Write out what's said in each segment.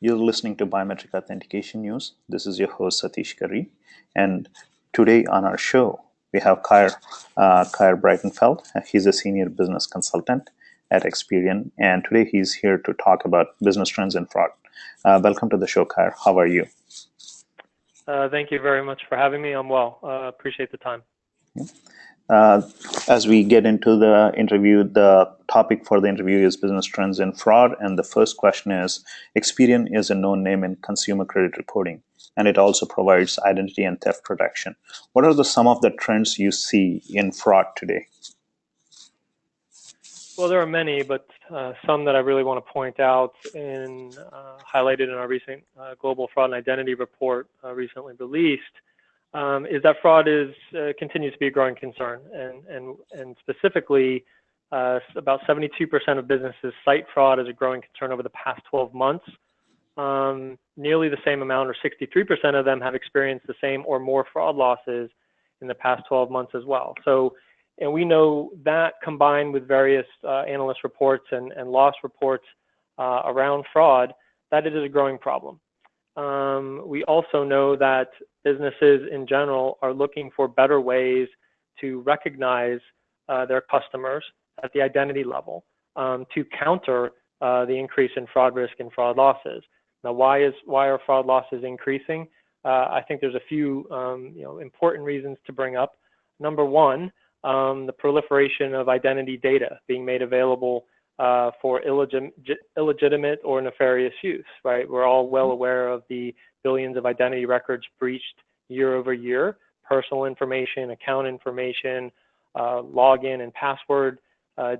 You're listening to Biometric Authentication News. This is your host, Satish Kari. And today on our show, we have Keir Breitenfeld. He's a senior business consultant at Experian. And today he's here to talk about business trends and fraud. Welcome to the show, Keir. How are you? Thank you very much for having me. I'm well. Appreciate the time. As we get into the interview, the topic for the interview is business trends and fraud. And the first question is, Experian is a known name in consumer credit reporting, and it also provides identity and theft protection. What are some of the trends you see in fraud today? Well, there are many, but some that I really want to point out and highlighted in our recent Global Fraud and Identity report recently released is that fraud continues to be a growing concern, and specifically about 72% of businesses cite fraud as a growing concern over the past 12 months. Nearly the same amount, or 63% of them, have experienced the same or more fraud losses in the past 12 months as well. So, and we know that combined with various analyst reports and loss reports around fraud, that it is a growing problem. We also know that businesses in general are looking for better ways to recognize their customers at the identity level to counter the increase in fraud risk and fraud losses. Now, why are fraud losses increasing? I think there's a few important reasons to bring up. Number one, the proliferation of identity data being made available for illegitimate or nefarious use, right? We're all well aware of the billions of identity records breached year over year, personal information, account information, login and password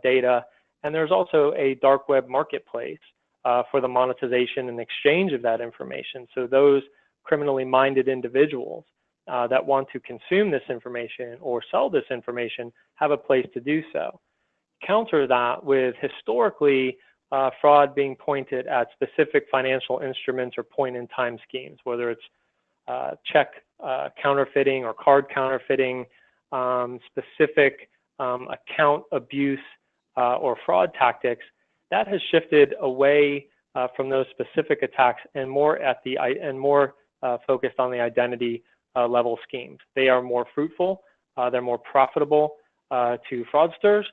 data. And there's also a dark web marketplace for the monetization and exchange of that information. So those criminally minded individuals that want to consume this information or sell this information have a place to do so. Counter that with historically fraud being pointed at specific financial instruments or point-in-time schemes, whether it's check counterfeiting or card counterfeiting, specific account abuse or fraud tactics. That has shifted away from those specific attacks and more focused on the identity level schemes. They are more fruitful, they're more profitable to fraudsters,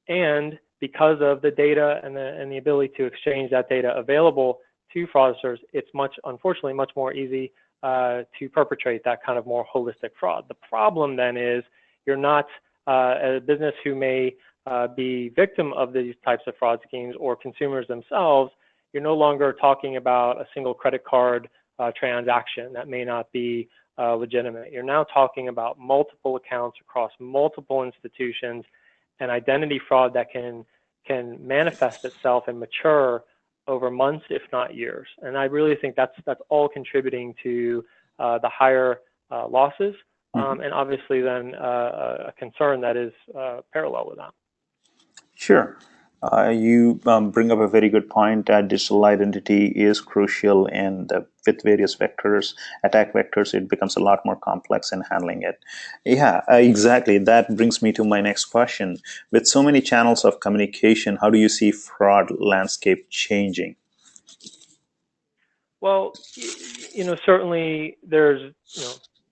and because of the data and the ability to exchange that data available to fraudsters, it's unfortunately much more easy to perpetrate that kind of more holistic fraud. The problem then is you're not a business who may be victim of these types of fraud schemes or consumers themselves. You're no longer talking about a single credit card transaction that may not be legitimate. You're now talking about multiple accounts across multiple institutions and identity fraud that can manifest itself and mature over months, if not years. And I really think that's all contributing to the higher losses, and obviously then a concern that is parallel with that. Sure. You bring up a very good point that digital identity is crucial, and with various vectors, attack vectors, it becomes a lot more complex in handling it. Yeah, exactly. That brings me to my next question. With so many channels of communication, how do you see fraud landscape changing? Well, certainly there's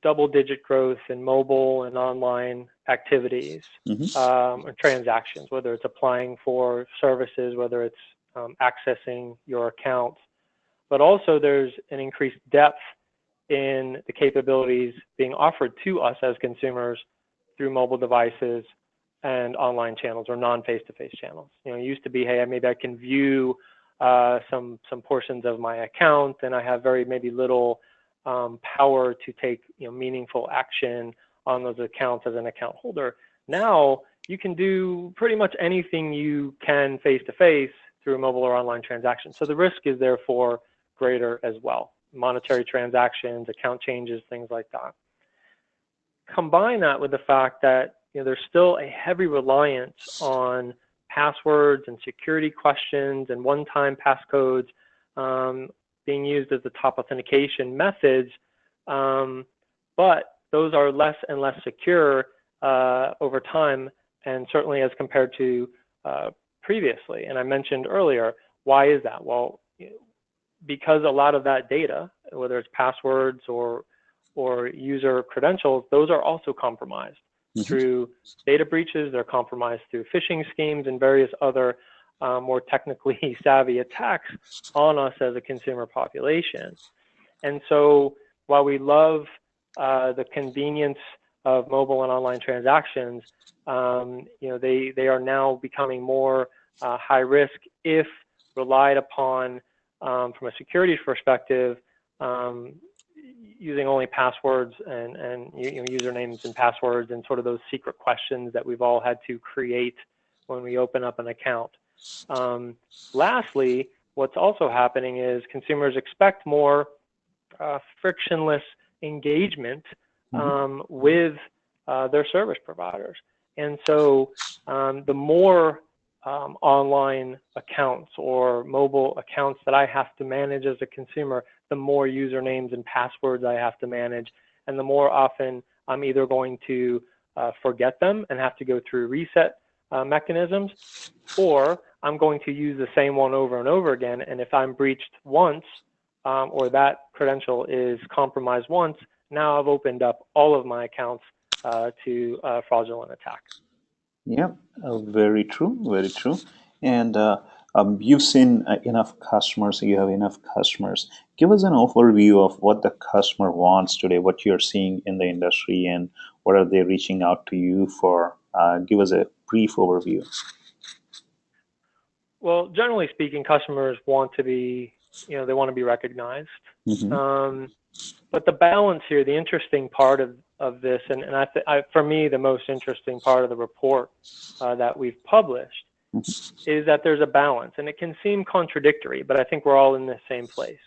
double-digit growth in mobile and online activities or transactions, whether it's applying for services, whether it's accessing your account, but also there's an increased depth in the capabilities being offered to us as consumers through mobile devices and online channels or non-face-to-face channels. It used to be, hey, maybe I can view some portions of my account, and I have maybe little power to take meaningful action on those accounts as an account holder. Now you can do pretty much anything you can face-to-face through a mobile or online transaction. So the risk is therefore greater as well. Monetary transactions, account changes, things like that. Combine that with the fact that there's still a heavy reliance on passwords and security questions and one-time passcodes being used as the top authentication methods, but those are less and less secure over time, and certainly as compared to previously. And I mentioned earlier, why is that? Well, because a lot of that data, whether it's passwords or user credentials, those are also compromised through data breaches. They're compromised through phishing schemes and various other more technically savvy attacks on us as a consumer population. And so while we love the convenience of mobile and online transactions, they are now becoming more high risk if relied upon from a security perspective, using only passwords and usernames and passwords and sort of those secret questions that we've all had to create when we open up an account. Lastly, what's also happening is consumers expect more frictionless engagement with their service providers. And so the more online accounts or mobile accounts that I have to manage as a consumer, the more usernames and passwords I have to manage, and the more often I'm either going to forget them and have to go through reset mechanisms, or I'm going to use the same one over and over again. And if I'm breached once, or that credential is compromised once, now I've opened up all of my accounts to fraudulent attack. Yeah, very true, very true. And you've seen enough customers, you have enough customers. Give us an overview of what the customer wants today, what you're seeing in the industry, and what are they reaching out to you for? Give us a brief overview. Well, generally speaking, customers want to be, they want to be recognized. But the balance here, the interesting part of this, and for me, the most interesting part of the report that we've published is that there's a balance, and it can seem contradictory, but I think we're all in the same place.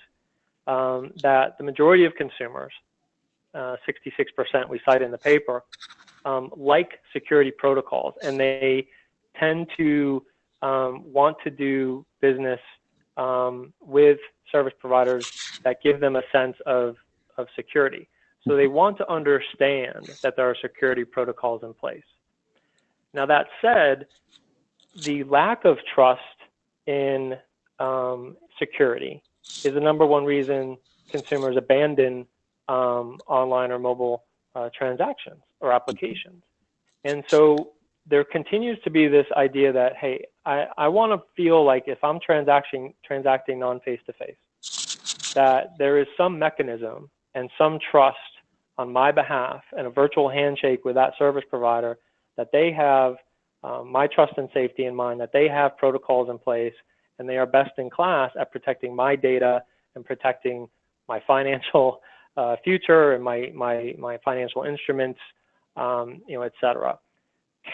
That the majority of consumers, 66% we cite in the paper, like security protocols, and they tend to want to do business with service providers that give them a sense of security. So they want to understand that there are security protocols in place. Now, that said, the lack of trust in security is the number one reason consumers abandon online or mobile transactions or applications. And so there continues to be this idea that, hey, I want to feel like if I'm transacting non-face-to-face, that there is some mechanism and some trust on my behalf and a virtual handshake with that service provider that they have my trust and safety in mind, that they have protocols in place, and they are best in class at protecting my data and protecting my financial future and my financial instruments, et cetera.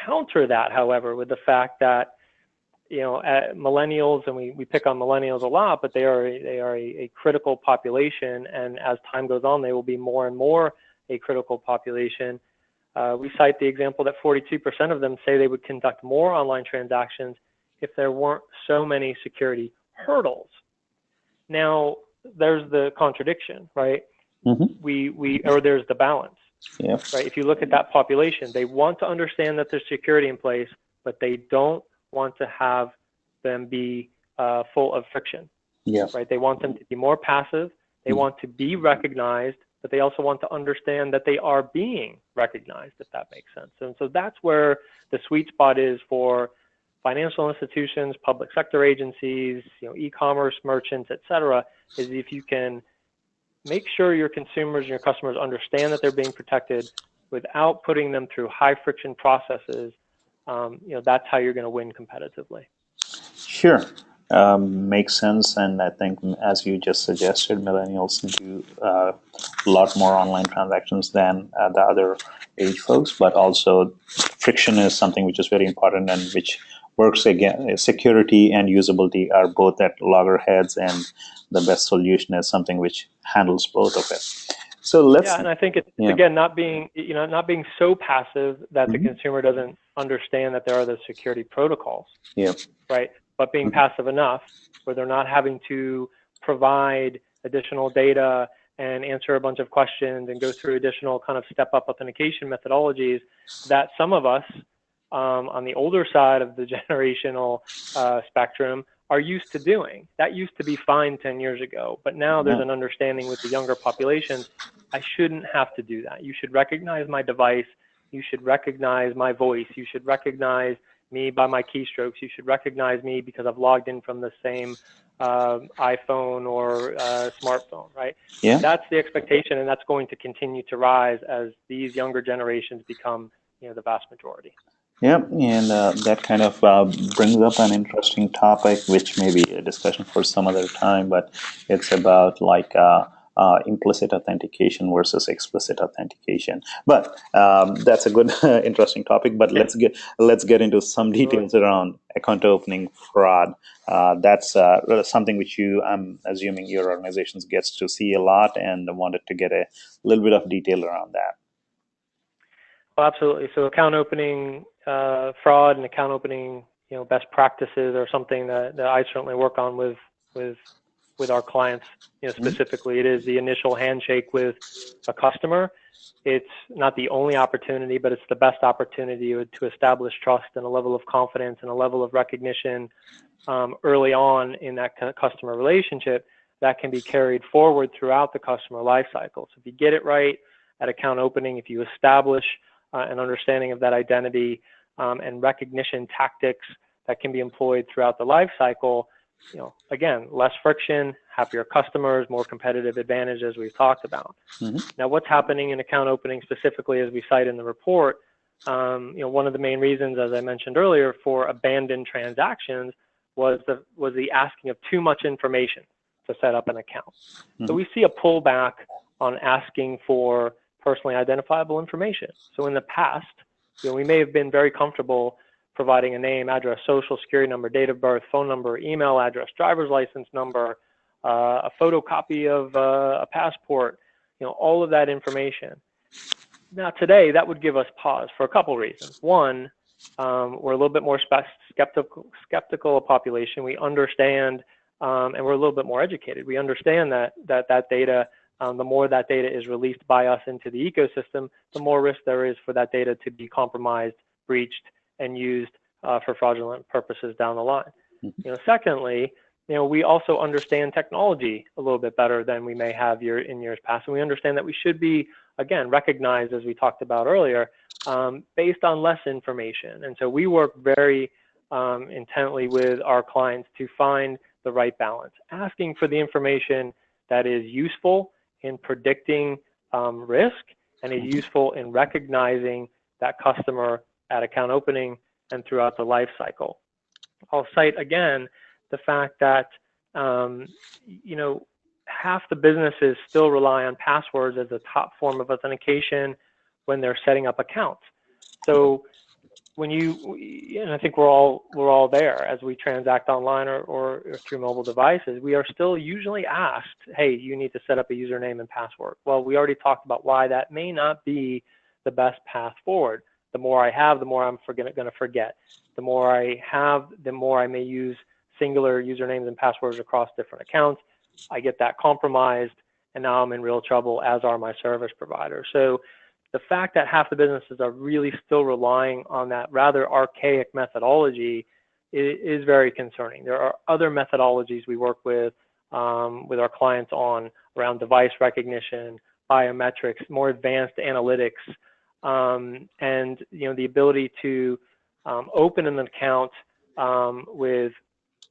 Counter that, however, with the fact that millennials, and we pick on millennials a lot, but they are a critical population, and as time goes on, they will be more and more a critical population. We cite the example that 42% of them say they would conduct more online transactions if there weren't so many security hurdles. Now, there's the contradiction, right? Or there's the balance. Yep. Right. If you look at that population, they want to understand that there's security in place, but they don't want to have them be full of friction. Yep. Right. They want them to be more passive. They want to be recognized, but they also want to understand that they are being recognized, if that makes sense. And so that's where the sweet spot is for financial institutions, public sector agencies, e-commerce merchants, et cetera, is if you can make sure your consumers and your customers understand that they're being protected without putting them through high friction processes. That's how you're going to win competitively. Sure. Makes sense. And I think, as you just suggested, millennials do a lot more online transactions than the other age folks, but also friction is something which is very important and which works again. Security and usability are both at loggerheads, and the best solution is something which handles both of it. So let's. Yeah, and I think it's again not being so passive that the consumer doesn't understand that there are those security protocols. Yeah. Right, but being passive enough where they're not having to provide additional data and answer a bunch of questions and go through additional kind of step-up authentication methodologies that some of us on the older side of the generational spectrum are used to doing. That used to be fine 10 years ago, but now there's an understanding with the younger population, I shouldn't have to do that. You should recognize my device. You should recognize my voice. You should recognize me by my keystrokes. You should recognize me because I've logged in from the same iPhone or smartphone, right? Yeah. That's the expectation, and that's going to continue to rise as these younger generations become, the vast majority. Yeah, and that kind of brings up an interesting topic, which may be a discussion for some other time. But it's about like implicit authentication versus explicit authentication. But that's a good, interesting topic. But let's get into some details around account opening fraud. That's something which I'm assuming your organizations gets to see a lot, and wanted to get a little bit of detail around that. Well, absolutely. So account opening fraud and account opening, best practices are something that I certainly work on with our clients. Specifically, it is the initial handshake with a customer. It's not the only opportunity, but it's the best opportunity to establish trust and a level of confidence and a level of recognition early on in that customer relationship that can be carried forward throughout the customer life cycle. So if you get it right at account opening, if you establish an understanding of that identity and recognition tactics that can be employed throughout the life cycle, again, less friction, happier customers, more competitive advantage, as we've talked about. Now, what's happening in account opening specifically, as we cite in the report, one of the main reasons, as I mentioned earlier, for abandoned transactions was the asking of too much information to set up an account. So we see a pullback on asking for personally identifiable information. So in the past, we may have been very comfortable providing a name, address, social security number, date of birth, phone number, email address, driver's license number, a photocopy of a passport, all of that information. Now today, that would give us pause for a couple reasons. One, we're a little bit more skeptical of population. We understand, and we're a little bit more educated. We understand that data, the more that data is released by us into the ecosystem, the more risk there is for that data to be compromised, breached, and used for fraudulent purposes down the line. Secondly, we also understand technology a little bit better than we may have in years past, and we understand that we should be, again, recognized, as we talked about earlier, based on less information. And so we work very intently with our clients to find the right balance, asking for the information that is useful in predicting risk and is useful in recognizing that customer at account opening and throughout the life cycle. I'll cite again the fact that half the businesses still rely on passwords as a top form of authentication when they're setting up accounts. So when and I think we're all there as we transact online or through mobile devices, we are still usually asked, hey, you need to set up a username and password. Well, we already talked about why that may not be the best path forward. The more I have, the more I'm going to forget. The more I have, the more I may use singular usernames and passwords across different accounts. I get that compromised, and now I'm in real trouble, as are my service providers. So the fact that half the businesses are really still relying on that rather archaic methodology is very concerning. There are other methodologies we work with our clients on around device recognition, biometrics, more advanced analytics, and the ability to open an account with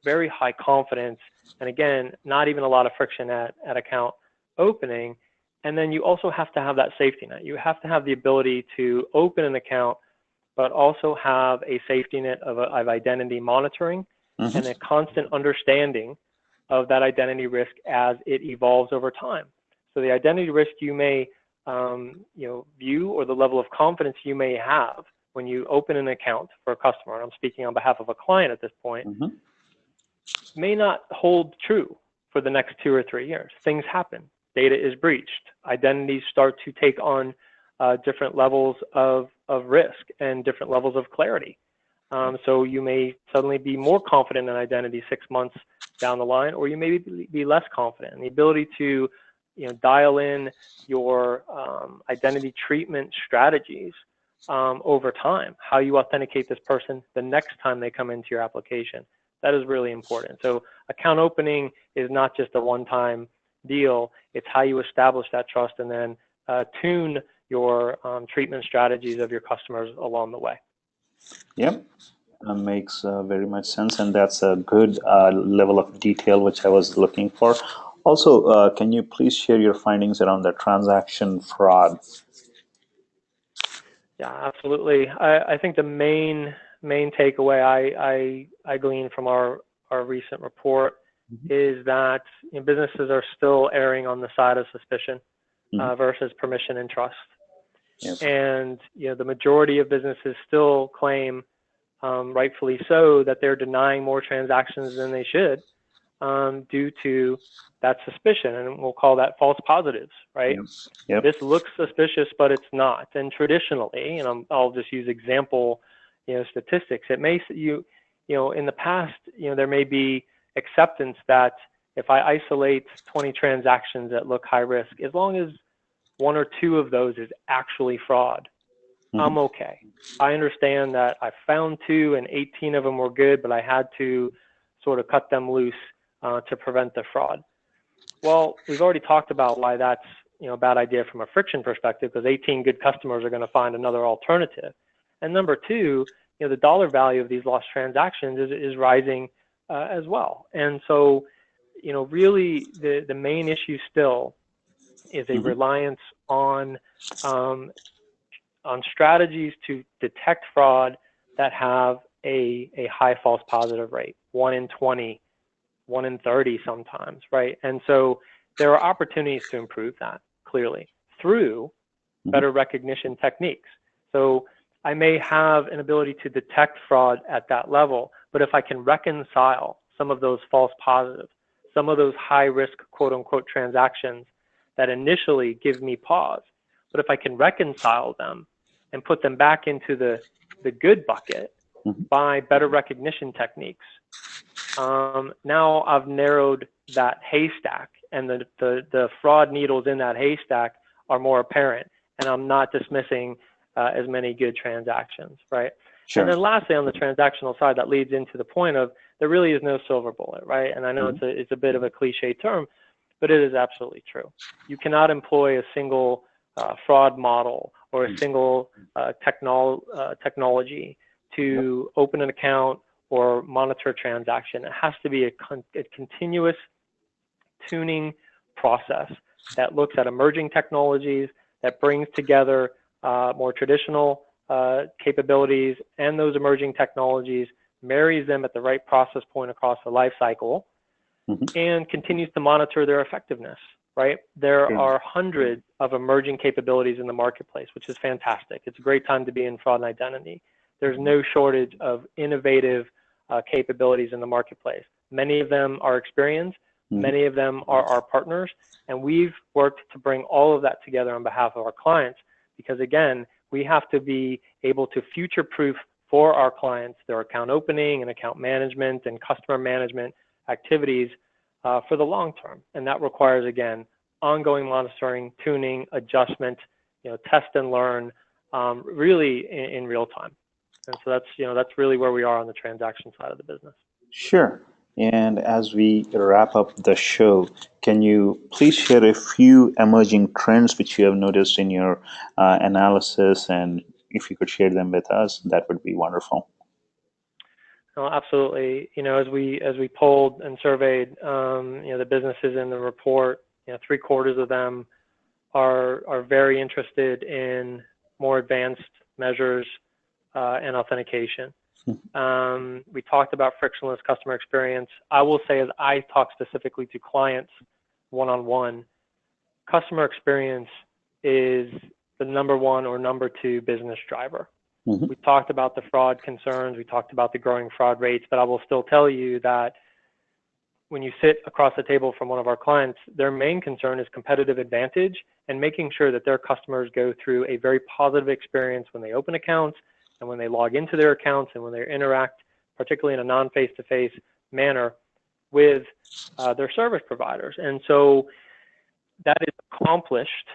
very high confidence, and again, not even a lot of friction at account opening. And then you also have to have that safety net. You have to have the ability to open an account, but also have a safety net of identity monitoring and a constant understanding of that identity risk as it evolves over time. So the identity risk you may view, or the level of confidence you may have when you open an account for a customer, and I'm speaking on behalf of a client at this point, may not hold true for the next 2 or 3 years. Things happen. Data is breached. Identities start to take on different levels of risk and different levels of clarity. So you may suddenly be more confident in identity 6 months down the line, or you may be less confident. And the ability to dial in your identity treatment strategies over time, how you authenticate this person the next time they come into your application, That is really important. So account opening is not just a one-time deal. It's how you establish that trust and then tune your treatment strategies of your customers along the way. Yep. Makes very much sense, and that's a good level of detail which I was looking for. Also, can you please share your findings around the transaction fraud? Yeah, absolutely. I think the main takeaway I gleaned from our recent report is that businesses are still erring on the side of suspicion versus permission and trust. Yes. And the majority of businesses still claim, rightfully so, that they're denying more transactions than they should due to that suspicion, and we'll call that false positives, right? Yep. This looks suspicious, but it's not. And traditionally, and I'll just use example, statistics. It may in the past, there may be acceptance that if I isolate 20 transactions that look high risk, as long as one or two of those is actually fraud, I'm okay. I understand that I found 2 and 18 of them were good, but I had to sort of cut them loose to prevent the fraud. Well, we've already talked about why that's a bad idea from a friction perspective, because 18 good customers are going to find another alternative. And number 2, the dollar value of these lost transactions is rising as well. And so, really the main issue still is a reliance on strategies to detect fraud that have a high false positive rate, 1 in 20, 1 in 30 sometimes, right? And so there are opportunities to improve that clearly through better recognition techniques. So I may have an ability to detect fraud at that level, but if I can reconcile some of those false positives, some of those high risk, quote unquote, transactions that initially give me pause, but if I can reconcile them and put them back into the good bucket by better recognition techniques, now I've narrowed that haystack, and the fraud needles in that haystack are more apparent, and I'm not dismissing as many good transactions, right? Sure. And then lastly, on the transactional side, that leads into the point of there really is no silver bullet, right? And I know it's a bit of a cliche term, but it is absolutely true. You cannot employ a single fraud model or a single technology to open an account or monitor a transaction. It has to be a continuous tuning process that looks at emerging technologies, that brings together more traditional capabilities and those emerging technologies, marries them at the right process point across the life cycle, and continues to monitor their effectiveness, right? There are hundreds of emerging capabilities in the marketplace, which is fantastic. It's a great time to be in fraud and identity. There's no shortage of innovative capabilities in the marketplace. Many of them are Experians, many of them are our partners, and we've worked to bring all of that together on behalf of our clients, because again, we have to be able to future-proof for our clients their account opening and account management and customer management activities for the long term. And that requires, again, ongoing monitoring, tuning, adjustment, test and learn, really in real time. And so that's really where we are on the transaction side of the business. Sure. And as we wrap up the show, can you please share a few emerging trends which you have noticed in your analysis, and if you could share them with us, that would be wonderful. Oh, absolutely. As we polled and surveyed, the businesses in the report, 3/4 of them are very interested in more advanced measures and authentication. We talked about frictionless customer experience. I will say, as I talk specifically to clients one-on-one, customer experience is the #1 or #2 business driver. We talked about the fraud concerns, we talked about the growing fraud rates, but I will still tell you that when you sit across the table from one of our clients, their main concern is competitive advantage and making sure that their customers go through a very positive experience when they open accounts and when they log into their accounts and when they interact, particularly in a non-face-to-face manner, with their service providers. And so that is accomplished,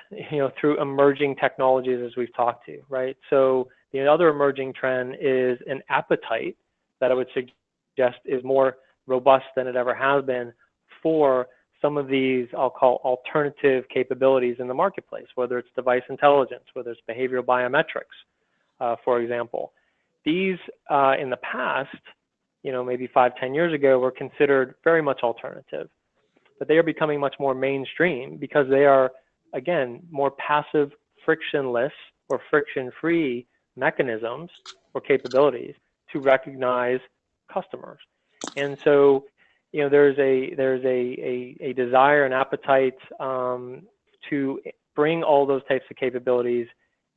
through emerging technologies, as we've talked to, right? So the other emerging trend is an appetite that I would suggest just is more robust than it ever has been for some of these, I'll call alternative capabilities in the marketplace, whether it's device intelligence, whether it's behavioral biometrics, for example. These in the past, maybe 5-10 years ago, were considered very much alternative, but they are becoming much more mainstream because they are, again, more passive, frictionless or friction-free mechanisms or capabilities to recognize customers. And so, there's a desire and appetite to bring all those types of capabilities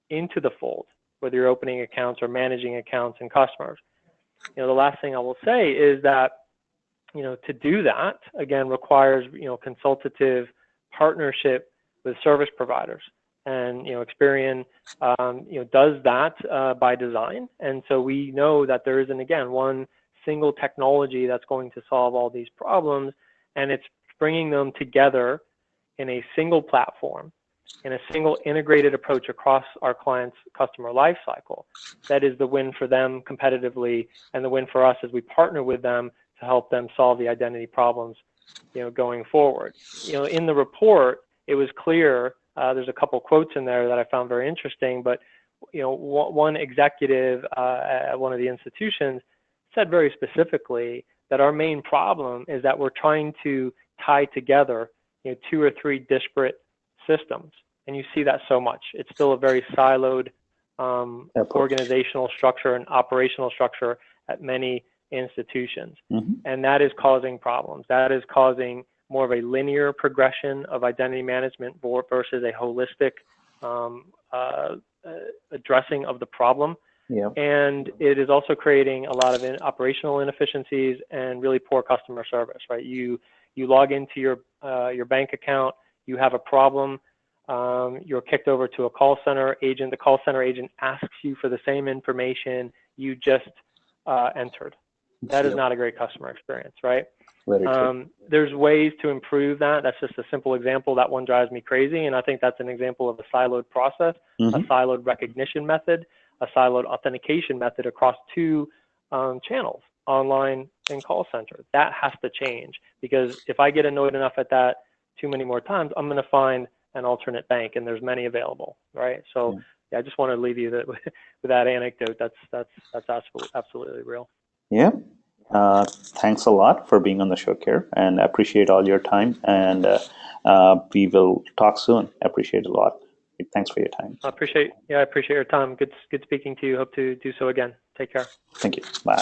into the fold, whether you're opening accounts or managing accounts and customers. The last thing I will say is that, to do that, again, requires, consultative partnership with service providers. And, Experian, does that by design. And so we know that there isn't, again, one single technology that's going to solve all these problems. And it's bringing them together in a single platform, in a single integrated approach across our clients' customer lifecycle. That is the win for them competitively, and the win for us as we partner with them to help them solve the identity problems, going forward. In the report, it was clear, there's a couple quotes in there that I found very interesting, but one executive at one of the institutions said very specifically that our main problem is that we're trying to tie together 2 or 3 disparate systems. And you see that so much. It's still a very siloed organizational structure and operational structure at many institutions. And that is causing problems. That is causing more of a linear progression of identity management versus a holistic addressing of the problem. And it is also creating a lot of operational inefficiencies and really poor customer service, right? You log into your bank account, you have a problem, you're kicked over to a call center agent. The call center agent asks you for the same information you just entered. That is not a great customer experience, right? There's ways to improve that. That's just a simple example. That one drives me crazy, and I think that's an example of a siloed process, a siloed recognition method, a siloed authentication method across 2 channels, online and call center. That has to change, because if I get annoyed enough at that too many more times, I'm going to find an alternate bank, and there's many available, right? So I just want to leave you with that anecdote. That's absolutely real. Yeah. Thanks a lot for being on the show, Keir, and I appreciate all your time. And we will talk soon. I appreciate it a lot. Thanks for your time. I appreciate your time. Good speaking to you. Hope to do so again. Take care. Thank you. Bye.